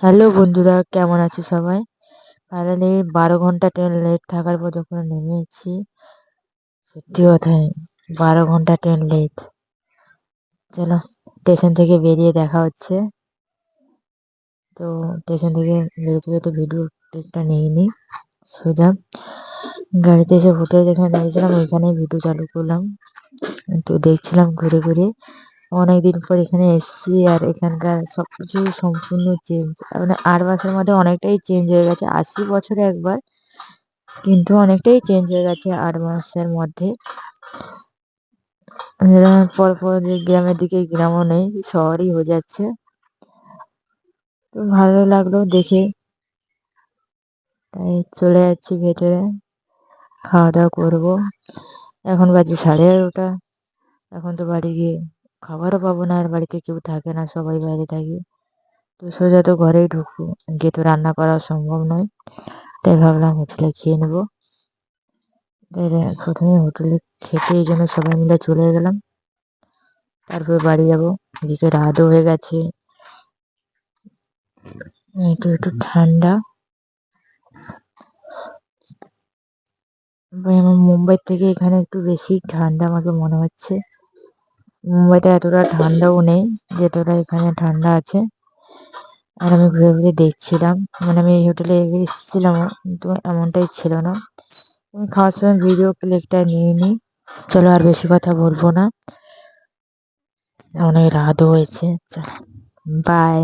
Hello বন্ধুরা, কেমন আছো সবাই? ফাইনালি 12 ঘন্টা ট্রেন লেট থাকার পর যখন নেমেছি, সত্যি কথাই 12 ঘন্টা ট্রেন লেট। চলো, স্টেশন থেকে বেরিয়ে দেখা হচ্ছে। তো স্টেশন থেকে বেরোতে বেরোতে ভিডিও ক্লিপটা নিইনি, সোজা গাড়িতে এসে হোটেল যেখানে দাঁড়িয়েছিলাম ওইখানেই ভিডিও চালু করলাম। তো দেখছিলাম ঘুরে ঘুরে, অনেকদিন পর এখানে এসেছি আর এখানকার সবকিছু সম্পূর্ণ চেঞ্জ। মানে 8 মাসের মধ্যে অনেকটাই চেঞ্জ হয়ে গেছে। 80 বছরে একবার, কিন্তু অনেকটাই চেঞ্জ হয়ে গেছে 8 মাসের মধ্যে। পর পর যে গ্রামের দিকে গ্রামও নেই, শহরই হয়ে যাচ্ছে। তো ভালো লাগলো দেখে, তাই চলে যাচ্ছি ভেতরে, খাওয়া দাওয়া করবো। এখন বাজে 11:30। এখন তো বাড়ি গিয়ে খাবারও পাবো না, আর বাড়িতে কেউ থাকে না, সবাই বাইরে থাকে। তো সোজা তো ঘরেই ঢুকবো, গিয়ে তো রান্না করা সম্ভব নয়। তাই ভাবলাম হোটেলে খেয়ে নেবো। তাই প্রথমে হোটেলে খেতে এই জন্য সবাই মিলে চলে গেলাম। তারপর বাড়ি যাবো। এদিকে রাতও হয়ে গেছে, একটু একটু ঠান্ডা। আমার মুম্বাই থেকে এখানে একটু বেশি ঠান্ডা আমাকে মনে হচ্ছে। মুম্বাইতে এতটা ঠান্ডাও নেই যতটা এখানে ঠান্ডা আছে। আর আমি ঘুরে ঘুরে দেখছিলাম, মানে আমি এই হোটেলে এসেছিলাম কিন্তু এমনটাই ছিল না। আমি খাওয়ার সময় ভিডিও ক্লিপটা নিয়ে নিই। চলো, আর বেশি কথা বলবো না, অনেক রাতও হয়েছে। বাই।